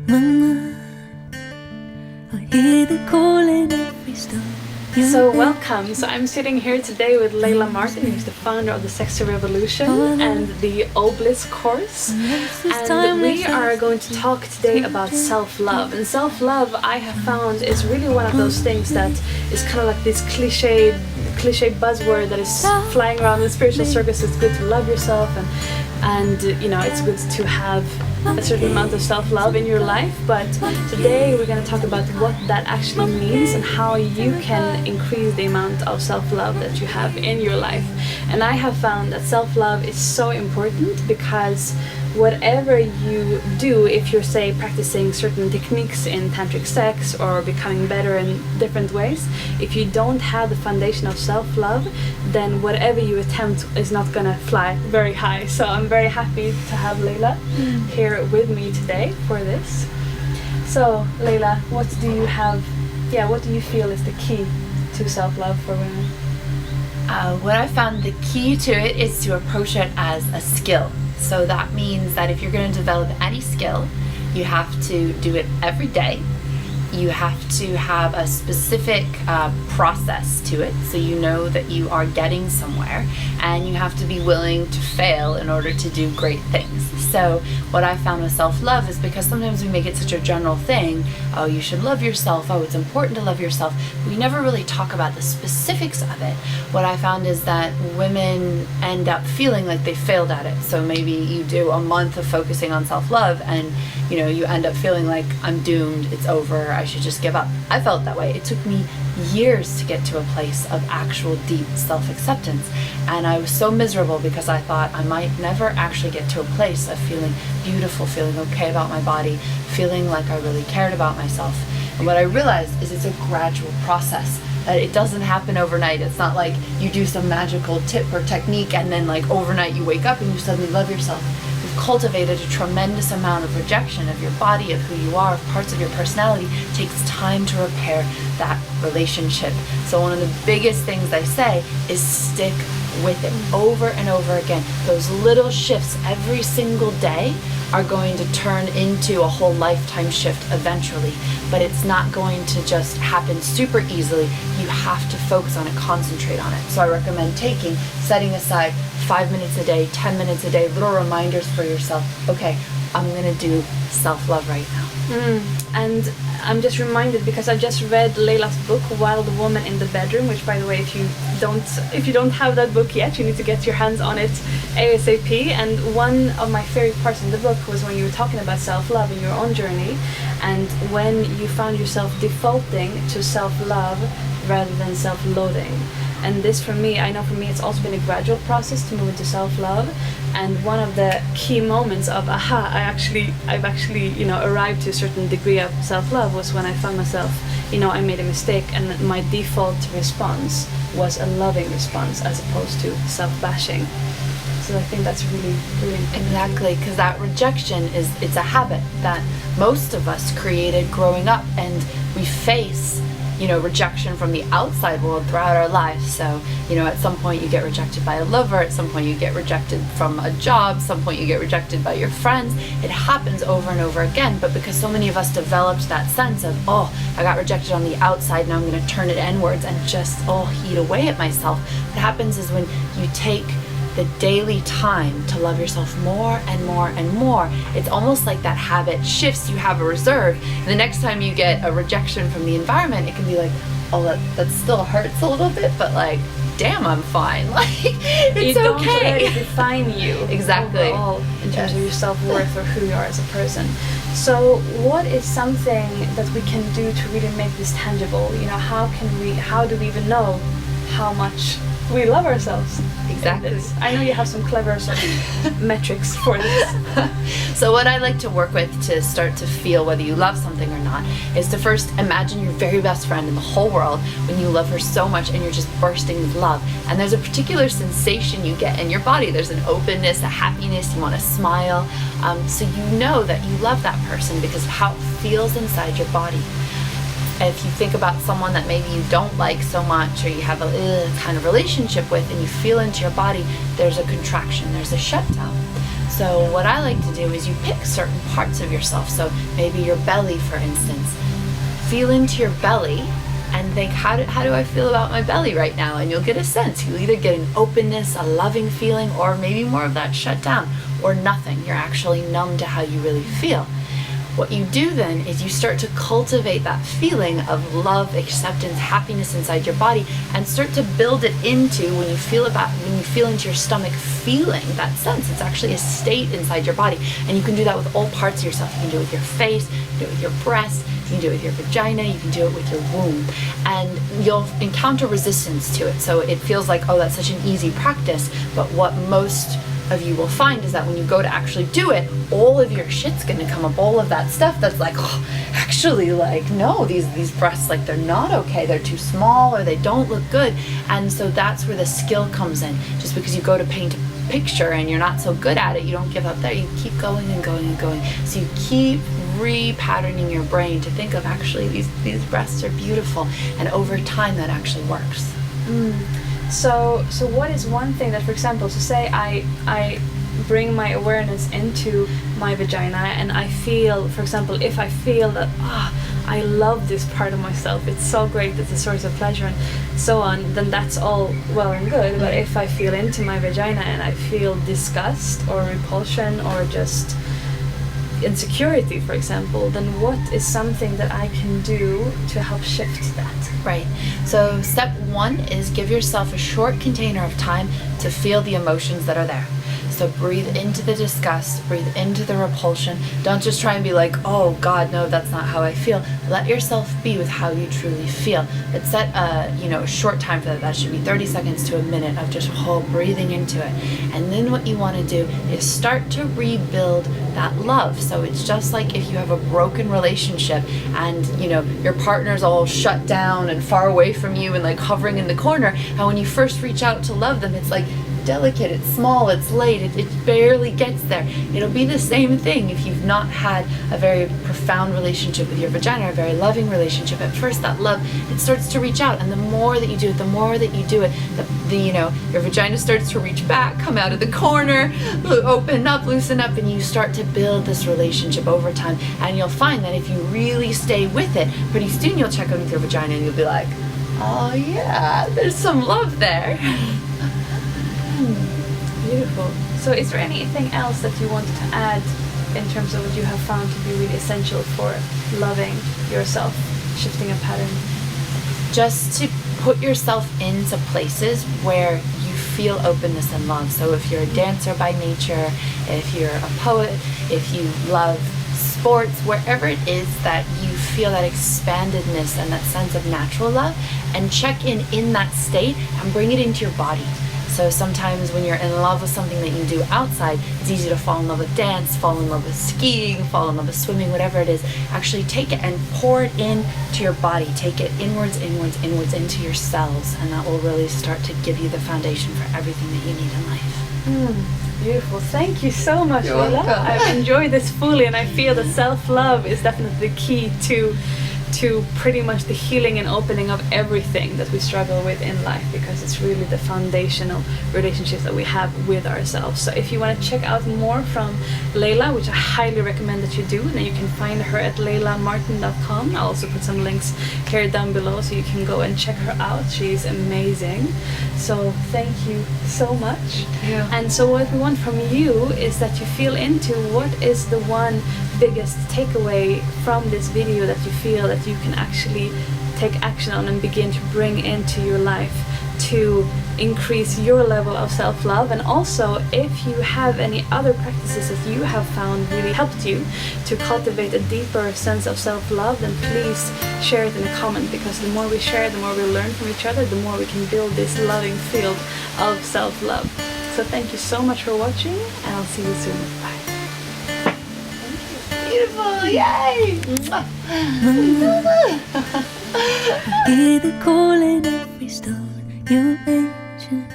So welcome. So I'm sitting here today with Layla Martin, who's the founder of the Sexy Revolution and the Obelisk course. And we are going to talk today about self-love. And self-love, I have found, is really one of those things that is kind of like this cliche buzzword that is flying around in spiritual circles. It's good to love yourself, and you know, it's good to have a certain amount of self-love in your life. But today we're going to talk about what that actually means and how you can increase the amount of self-love that you have in your life. And I have found that self-love is so important, because whatever you do, if you're, say, practicing certain techniques in tantric sex or becoming better in different ways, if you don't have the foundation of self-love, then whatever you attempt is not gonna fly very high. So I'm very happy to have Layla here with me today for this. So Layla, what do you feel is the key to self-love for women? What I found the key to it is to approach it as a skill. So that means that if you're going to develop any skill, you have to do it every day. You have to have a specific process to it, so you know that you are getting somewhere, and you have to be willing to fail in order to do great things. So what I found with self-love is, because sometimes we make it such a general thing, oh, you should love yourself, oh, it's important to love yourself, we never really talk about the specifics of it. What I found is that women end up feeling like they failed at it. So maybe you do a month of focusing on self-love, and you know, you end up feeling like, I'm doomed, it's over, I should just give up. I felt that way. It took me years to get to a place of actual deep self-acceptance, and I was so miserable because I thought I might never actually get to a place of feeling beautiful, feeling okay about my body, feeling like I really cared about myself. And what I realized is it's a gradual process. That it doesn't happen overnight. It's not like you do some magical tip or technique and then like overnight you wake up and you suddenly love yourself. You've cultivated a tremendous amount of rejection of your body, of who you are, of parts of your personality. It takes time to repair that relationship. So one of the biggest things I say is stick with it over and over again. Those little shifts every single day are going to turn into a whole lifetime shift eventually, but it's not going to just happen super easily. You have to focus on it, concentrate on it. So I recommend setting aside 5 minutes a day, 10 minutes a day, little reminders for yourself. Okay, I'm gonna do self-love right now. And I'm just reminded, because I just read Layla's book, Wild Woman in the Bedroom, which, by the way, if you don't have that book yet, you need to get your hands on it ASAP. And one of my favorite parts in the book was when you were talking about self-love in your own journey, and when you found yourself defaulting to self-love rather than self-loathing. And this, for me, I know for me, it's also been a gradual process to move into self-love. And one of the key moments of aha, I've actually, you know, arrived to a certain degree of self-love was when I found myself, you know, I made a mistake, and my default response was a loving response as opposed to self-bashing. So I think that's really, really important. Exactly, because that rejection it's a habit that most of us created growing up, and we face, you know, rejection from the outside world throughout our lives. So, you know, at some point you get rejected by a lover, at some point you get rejected from a job, some point you get rejected by your friends. It happens over and over again, but because so many of us developed that sense of, oh, I got rejected on the outside, now I'm going to turn it inwards and just, eat away at myself. What happens is when you take the daily time to love yourself more and more and more, it's almost like that habit shifts. You have a reserve, and the next time you get a rejection from the environment, it can be like, oh, that still hurts a little bit, but like, damn, I'm fine. Like, it's you okay. Don't let it define you Exactly. overall in terms of your self-worth or who you are as a person. So what is something that we can do to really make this tangible? You know, how do we even know how much we love ourselves? Exactly. I know you have some clever sort of metrics for this. So what I like to work with to start to feel whether you love something or not is to first imagine your very best friend in the whole world when you love her so much and you're just bursting with love. And there's a particular sensation you get in your body. There's an openness, a happiness, you want to smile. So you know that you love that person because of how it feels inside your body. If you think about someone that maybe you don't like so much or you have a kind of relationship with and you feel into your body, there's a contraction, there's a shutdown. So what I like to do is you pick certain parts of yourself. So maybe your belly, for instance. Feel into your belly and think, how do I feel about my belly right now? And you'll get a sense. You'll either get an openness, a loving feeling, or maybe more of that shut down, or nothing. You're actually numb to how you really feel. What you do then is you start to cultivate that feeling of love, acceptance, happiness inside your body, and start to build it into when you feel into your stomach feeling that sense. It's actually a state inside your body. And you can do that with all parts of yourself. You can do it with your face, you can do it with your breast, you can do it with your vagina, you can do it with your womb. And you'll encounter resistance to it. So it feels like, oh, that's such an easy practice. But what most of you will find is that when you go to actually do it, all of your shit's gonna come up, all of that stuff that's like, oh, actually, like, no, these breasts, like, they're not okay, they're too small, or they don't look good. And so that's where the skill comes in. Just because you go to paint a picture and you're not so good at it, you don't give up there, you keep going and going and going. So you keep re-patterning your brain to think of, actually, these breasts are beautiful, and over time that actually works. So what is one thing that, for example, so say I bring my awareness into my vagina and I feel, for example, if I feel that, I love this part of myself, it's so great, it's a source of pleasure and so on, then that's all well and good. But if I feel into my vagina and I feel disgust or repulsion or just insecurity, for example, then what is something that I can do to help shift that? Right. So step one is give yourself a short container of time to feel the emotions that are there. So breathe into the disgust, breathe into the repulsion. Don't just try and be like, oh God, no, that's not how I feel. Let yourself be with how you truly feel. But set a short time for that. That should be 30 seconds to a minute of just whole breathing into it. And then what you want to do is start to rebuild that love. So it's just like if you have a broken relationship and your partner's all shut down and far away from you and like hovering in the corner, and when you first reach out to love them, it's like delicate, it's small, it's late, it barely gets there. It'll be the same thing if you've not had a very profound relationship with your vagina, a very loving relationship. At first, that love, it starts to reach out, and the more that you do it, your vagina starts to reach back, come out of the corner, open up, loosen up, and you start to build this relationship over time. And you'll find that if you really stay with it, pretty soon you'll check in with your vagina and you'll be like, oh yeah, there's some love there. Beautiful. So is there anything else that you wanted to add in terms of what you have found to be really essential for loving yourself, shifting a pattern? Just to put yourself into places where you feel openness and love. So if you're a dancer by nature, if you're a poet, if you love sports, wherever it is that you feel that expandedness and that sense of natural love, and check in that state and bring it into your body. So sometimes when you're in love with something that you do outside, it's easy to fall in love with dance, fall in love with skiing, fall in love with swimming, whatever it is. Actually take it and pour it into your body. Take it inwards into your cells, and that will really start to give you the foundation for everything that you need in life. Beautiful. Thank you so much, You're Layla. welcome. I've enjoyed this fully, and I feel that self-love is definitely the key to pretty much the healing and opening of everything that we struggle with in life, because it's really the foundational relationships that we have with ourselves. So if you want to check out more from Layla, which I highly recommend that you do, then you can find her at laylamartin.com. I'll also put some links here down below so you can go and check her out. She's amazing. So thank you so much. Yeah. And so what we want from you is that you feel into what is the one biggest takeaway from this video that you feel that you can actually take action on and begin to bring into your life to increase your level of self-love. And also, if you have any other practices that you have found really helped you to cultivate a deeper sense of self-love, then please share it in a comment, because the more we share, the more we learn from each other, the more we can build this loving field of self-love. So thank you so much for watching, and I'll see you soon. Bye. Beautiful, yay! Hear the call in every stone you mention.